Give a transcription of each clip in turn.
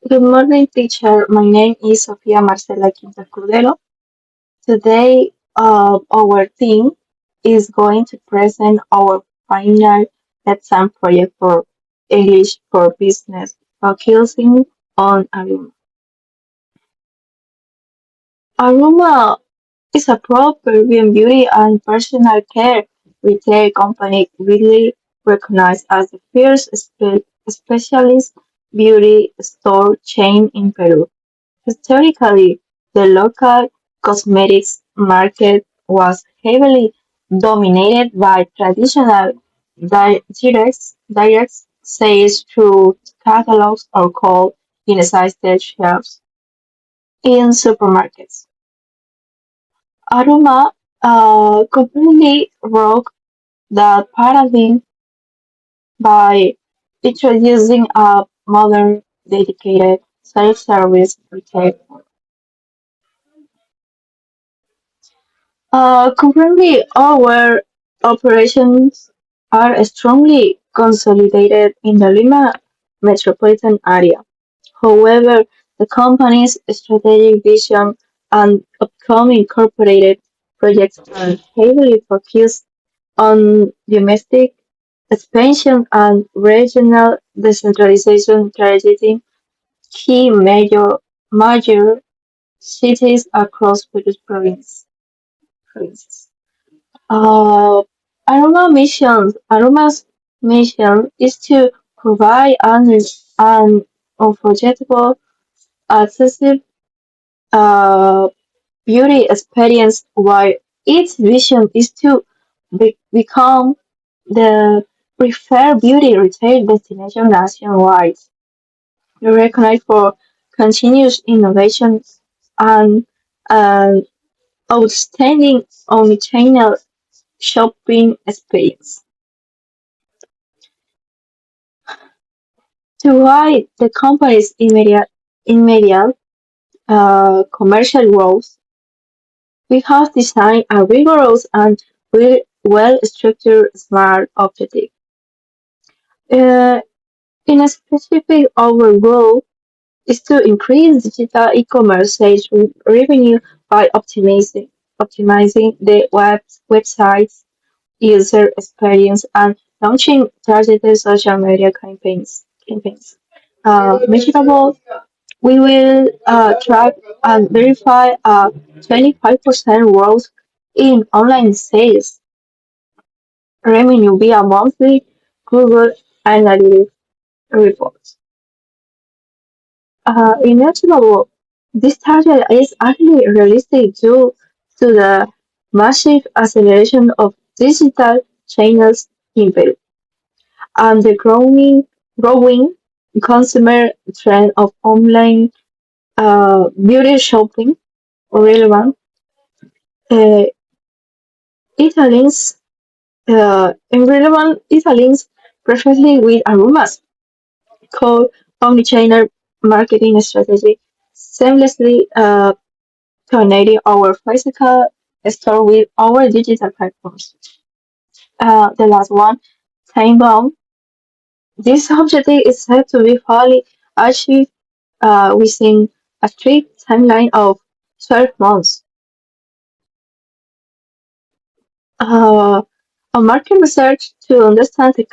Good morning, teacher. My name is Sofia Marcela Quinta Cordero. Today, our team is going to present our final exam project for English for Business, focusing on Aroma. Aroma is a pro Peruvian beauty and personal care retail company widely recognized as the first specialist beauty store chain in Peru. Historically, the local cosmetics market was heavily dominated by traditional direct sales through catalogs or cold in-sized shelves in supermarkets. Aroma completely broke the paradigm by introducing a modern, dedicated self-service retail. Currently, our operations are strongly consolidated in the Lima metropolitan area. However, the company's strategic vision and upcoming corporate projects are heavily focused on domestic expansion and regional decentralization, targeting key major cities across Peru's provinces. Uh, Aroma's mission is to provide an unforgettable, accessible beauty experience, while its vision is to become the preferred beauty retail destination nationwide, recognized for continuous innovation and an outstanding omnichannel shopping experience. To guide the company's immediate commercial growth, we have designed a rigorous and well-structured smart objective. Uh, in a specific, our goal is to increase digital e-commerce sales revenue by optimizing the website's user experience and launching targeted social media campaigns. Measurable, we will track and verify a 25% growth in online sales revenue via monthly Google Analytics reports. Imaginable, this target is actually realistic due to the massive acceleration of digital channels in Peru and the growing consumer trend of online beauty shopping relevant. Uh, it aligns it aligns perfectly with Aruma's core omnichannel marketing strategy, seamlessly connecting our physical store with our digital platforms. The last one, time bound. This objective is said to be fully achieved within a strict timeline of 12 months. Uh, a market research to understand the,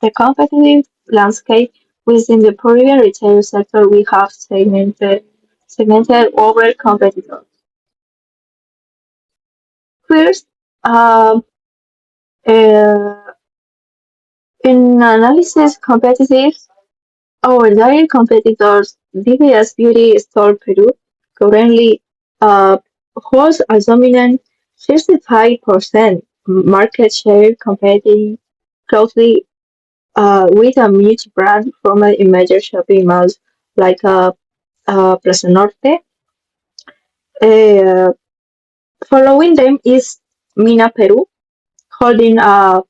the competitive landscape within the Peruvian retail sector, we have segmented over competitors. First, um, uh, in analysis competitive, our direct competitors, DBS Beauty Store Peru, currently uh, holds a dominant 65% market share, competing closely with a multi-brand format in major shopping malls like Plaza Norte. Uh, Following them is Mina Peru, holding a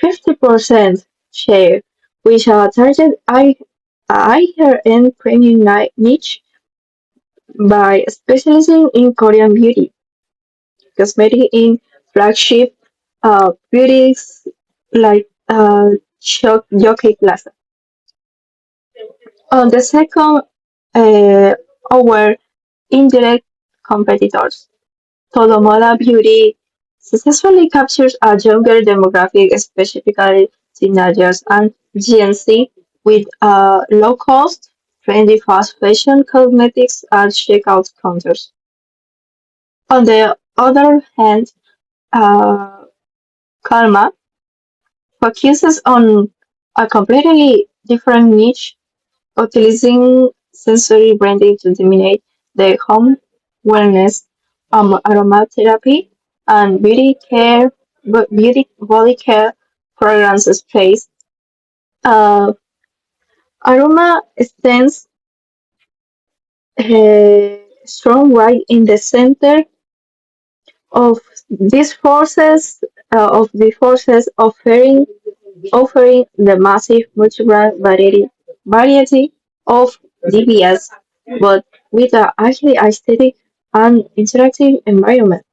50% share, which target a higher-end premium niche by specializing in Korean beauty, cosmetic in flagship beauties like Jockey Plaza. On the second, uh, our indirect competitors. Tolomola Beauty successfully captures a younger demographic, specifically teenagers and Gen Z, with low-cost, trendy fast fashion cosmetics at checkout counters. On the other hand, uh, Kalma focuses on a completely different niche, utilizing sensory branding to dominate the home wellness, aromatherapy, and beauty body care fragrance space. Uh, Aroma stands strong right in the center of these forces, of the forces offering the massive multi-brand variety of DBS, but with a actually aesthetic and interactive environment.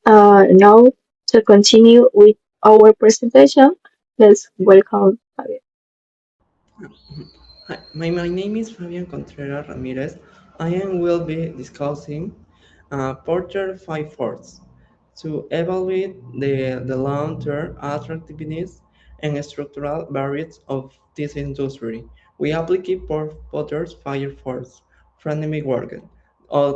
Now, to continue with our presentation, let's welcome Javier. Hi, my name is Fabian Contreras Ramirez. I am will be discussing Porter 5 Force to evaluate the long-term attractiveness and structural barriers of this industry. We apply Porter's Fire Force from the market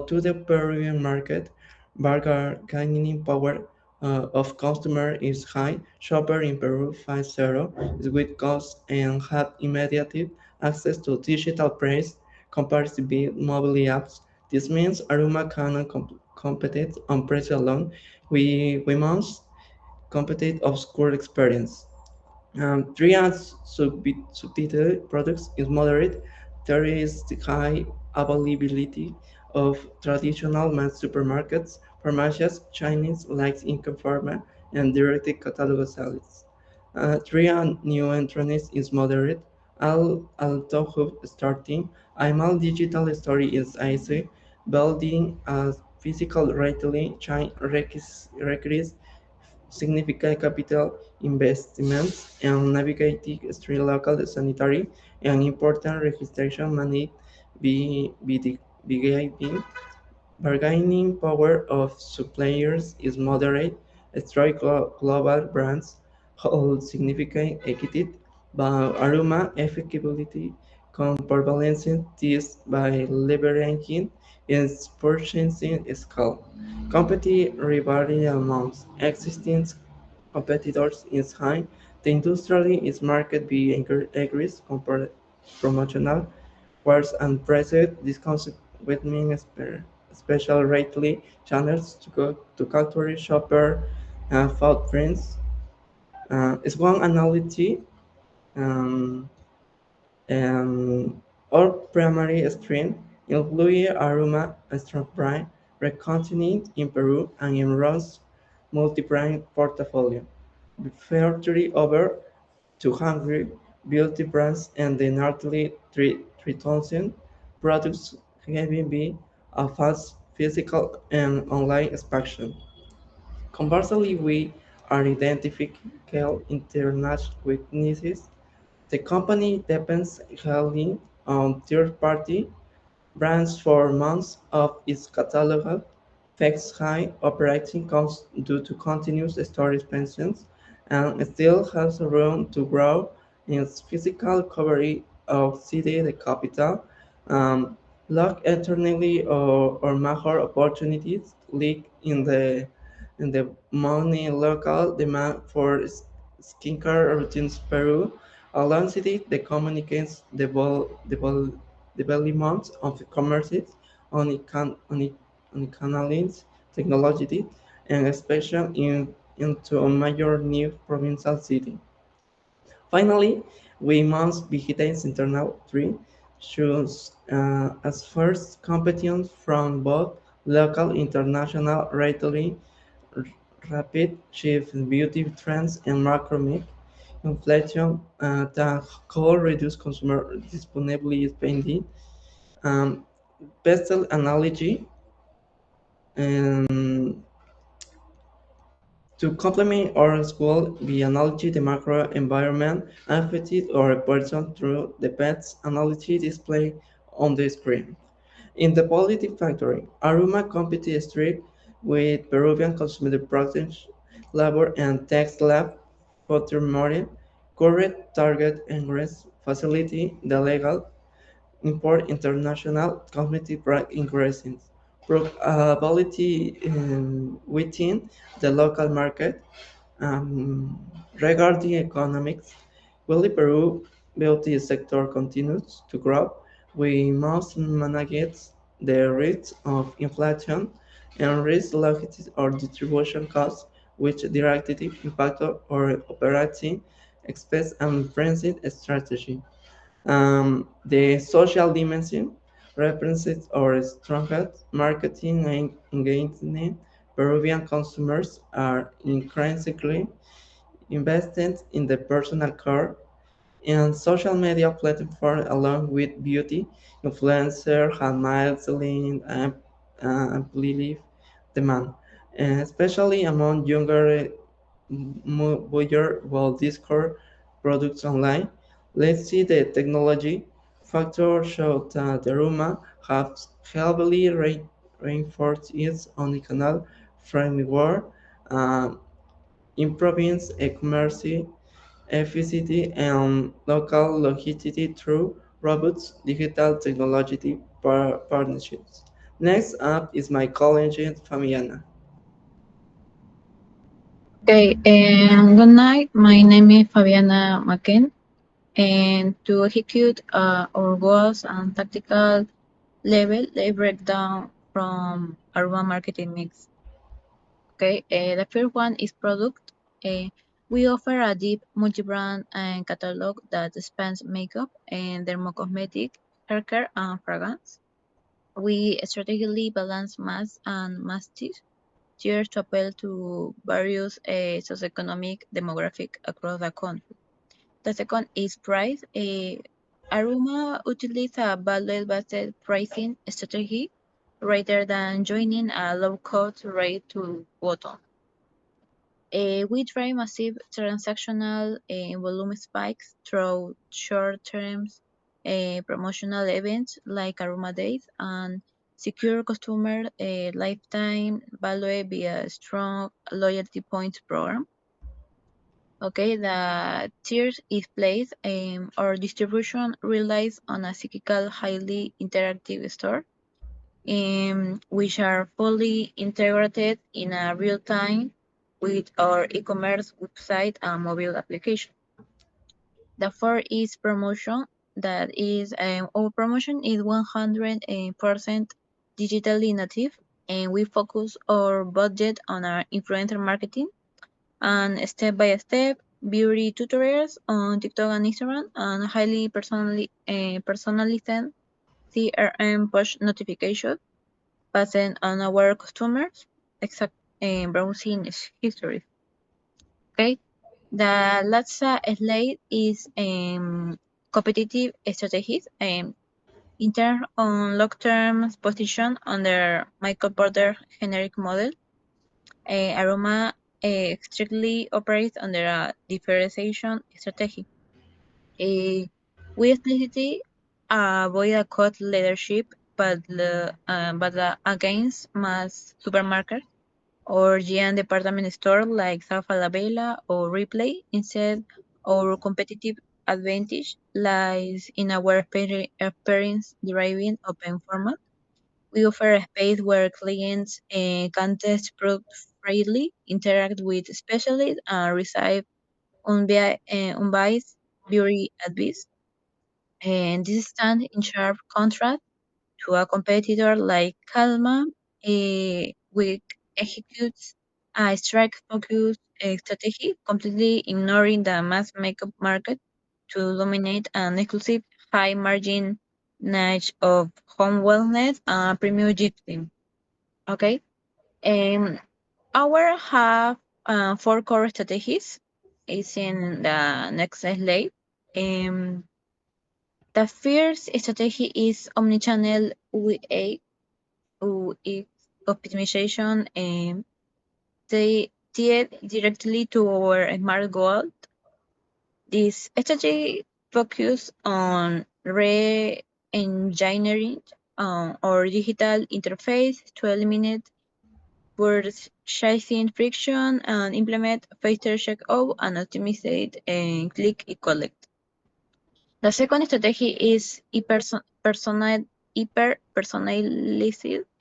to the Peruvian market. Bargaining power of customer is high. Shopper in Peru 5.0 is with cost and have immediate access to digital price comparative mobile apps. This means Aroma cannot compete on price alone. We must compete of score experience. Three ads subtitled products is moderate. There is the high availability of traditional mass supermarkets, pharmacies, Chinese like income pharma, and direct catalog sales. Three new entrants is moderate. Alto Hub starting. IMAL digital story is easy. Building a physical retailing chain requires significant capital investments and navigating strict local sanitary and important registration may be given. Bargaining power of suppliers is moderate. Strong global brands hold significant equity, but Aroma effectively counterbalancing this by leveraging its purchasing scale. Competitive rivalry amongst existing competitors is high. The industry is market be agrees promotional wars and priced discounts with mean special rately channels to go to culture shopper footprints. Is one analogy um, um, or primary stream incluye Aroma Strong Brand, Recontinent in Peru and in Ross multi-brand portfolio. Featuring over 200 beauty brands and the nearly 3,000 products having been a fast physical and online expansion. Conversely, we are identifying international weaknesses. The company depends heavily on third-party brands for months of its catalog, faced high operating costs due to continuous store expansions, and still has room to grow in its physical coverage of city the capital. Um, Luck eternally or major opportunities leak in the money local demand for skincare routines Peru. Alongside the communicates the development of commerces on on canalines technology and expansion into a major new provincial city. Finally, we must vigilate internal three shows as first competition from both local international retailing rapid shift in beauty trends and macroeconomic inflation that could reduce consumer disposable spending. Um, Best analogy um, To complement our school, we analyze the macro environment affected or a person through the pet's analysis display on the screen. In the Politics Factory, Aruma competed strict with Peruvian Consumer Products Labor and Tax Lab, furthermore, current target ingress facility the legal import international cosmetic brand ingredients, probability within the local market. Regarding economics, while the Peru beauty sector continues to grow, we must manage the risks of inflation and risk logistics or distribution costs, which directly impact our operating expense and pricing strategy. The social dimension represents our strongest marketing engagement. Peruvian consumers are increasingly invested in the personal care and social media platforms along with beauty influencers have mildly amplified demand, especially among younger buyer will Discord products online. Let's see the technology factor show that the Roma have heavily reinforced its omnicanal framework, uh, improving e-commerce efficiency and local logistics through robust digital technology partnerships. Next up is my colleague Fabiana. Okay, and good night. My name is Fabiana Macken, and to execute our goals and tactical level, they break down from urban marketing mix. Okay, the first one is product. Uh, we offer a deep multi-brand and catalog that spans makeup and dermocosmetic, haircare, and fragrance. We strategically balance mass and masstige tiers to appeal to various socioeconomic demographic across the country. The second is price. Aruma utilizes a value-based pricing strategy rather than joining a low-cost rate to bottom. We drive massive transactional volume spikes through short-term promotional events like Aroma Days and secure customer lifetime value via strong loyalty points program. Okay, the tiers is place. Our distribution relies on a cyclical, highly interactive store, which are fully integrated in a real time with our e-commerce website and mobile application. The fourth is promotion. That is, our promotion is 100% digitally native, and we focus our budget on our influencer marketing and step-by-step beauty tutorials on TikTok and Instagram, and highly personalized CRM push notifications based on our customers' exact browsing history. Okay, the last slide is competitive strategies. In terms on long-term position under Michael Porter generic model, Aroma strictly operates under a differentiation strategy. Eh, we explicitly avoid a cut leadership, but against mass supermarkets or giant department stores like Safa La Vela or Ripley. Instead, our competitive advantage lies in our experience-driven open format. We offer a space where clients can test products freely, interact with specialists, and receive unbiased beauty advice. And this stands in sharp contrast to a competitor like Calma, which executes a strike-focused strategy, completely ignoring the mass makeup market to dominate an exclusive high-margin niche of home wellness and premium gifting. Okay, um, our have four core strategies. Is in the next slide. Um, the first strategy is omnichannel UX optimization. tied directly to our smart goal. This strategy focuses on re-engineering our digital interface to eliminate purchasing friction and implement faster checkout and optimized click and collect. The second strategy is hyper-personalized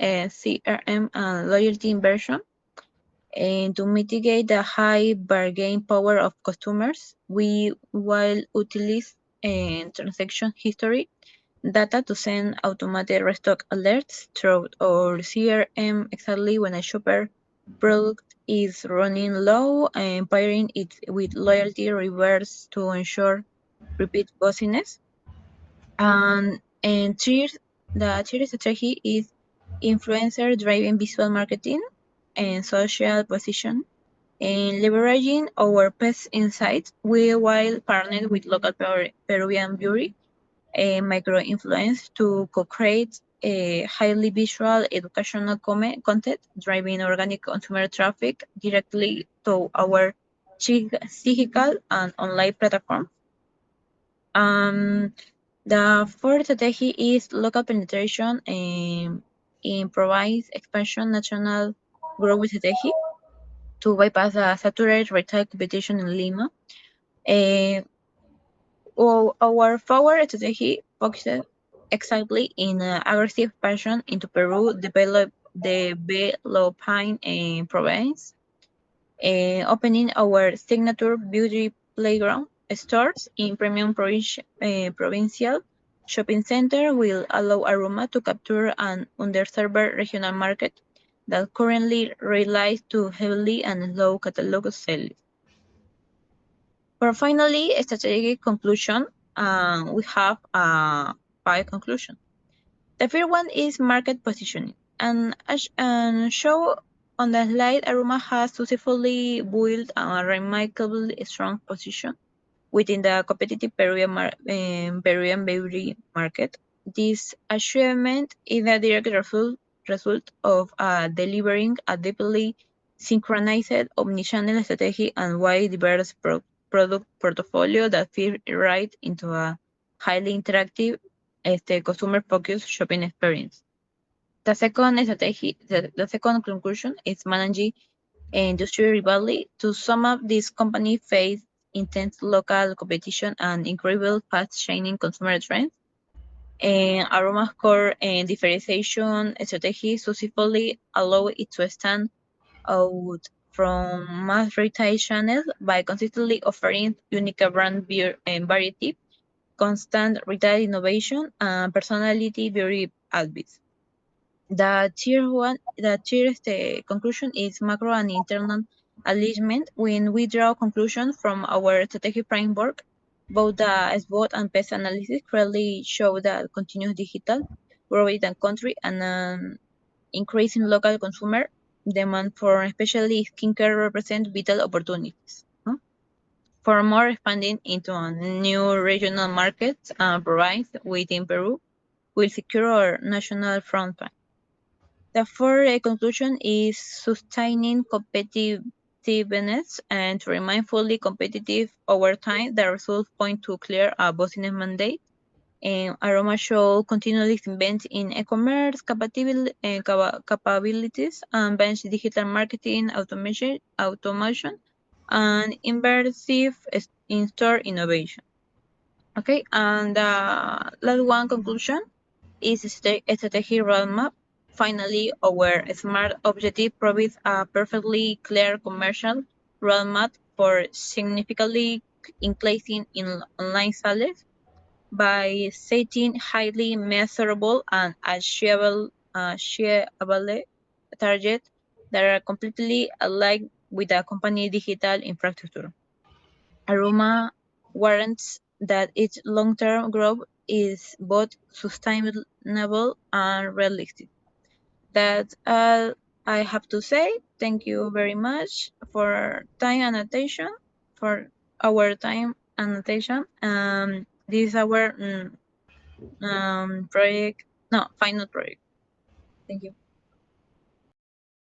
CRM and loyalty inversion. And to mitigate the high bargain power of customers, we will utilize transaction history data to send automated restock alerts through our CRM exactly when a shopper product is running low and pairing it with loyalty rewards to ensure repeat business. And the third strategy is influencer driven visual marketing and social position. And leveraging our past insights, we will partner with local Peruvian beauty micro-influence to co-create a highly visual educational content, driving organic consumer traffic directly to our physical and online platform. Um, the fourth strategy is local penetration and improvise expansion national growth strategy to bypass the saturated retail competition in Lima. Uh, our forward strategy focuses exactly in aggressive passion into Peru, developing province, opening our signature beauty playground stores in premium provincial shopping center will allow Aroma to capture an underserved regional market that currently relies too heavily on low catalog sales. For finally, a strategic conclusion, we have five conclusions. The first one is market positioning. And as shown on the slide, Aroma has successfully built a remarkably strong position within the competitive Peruvian bakery market. This achievement is a direct result of delivering a deeply synchronized omnichannel strategy and wide diverse product portfolio that fit right into a highly interactive consumer-focused shopping experience. The second conclusion is managing industry rivalry. To sum up, this company faced intense local competition and incredible fast-changing consumer trends. And Aroma's core and differentiation strategy successfully allow it to stand out from mass retail channels by consistently offering unique brand beer and variety, constant retail innovation, and personality very advice. The tier conclusion is macro and internal alignment. When we draw conclusions from our strategic framework, both the SWOT and PEST analysis clearly show that continuous digital growth in the country and an increasing local consumer demand for especially skincare represent vital opportunities. For more expanding into a new regional markets and province within Peru will secure our national front. The fourth conclusion is sustaining competitiveness and to remain fully competitive over time. The results point to clear business mandate. And Aroma show continually invest in e-commerce capabilities and bench digital marketing automation and immersive in-store innovation. Okay, and the last one conclusion is strategy roadmap. Finally, our smart objective provides a perfectly clear commercial roadmap for significantly increasing in online sales by setting highly measurable and achievable targets that are completely aligned with the company digital infrastructure. Aroma warrants that its long-term growth is both sustainable and realistic. That's all I have to say. Thank you very much for time and attention, for our time and attention. This is our project, no, final project. Thank you.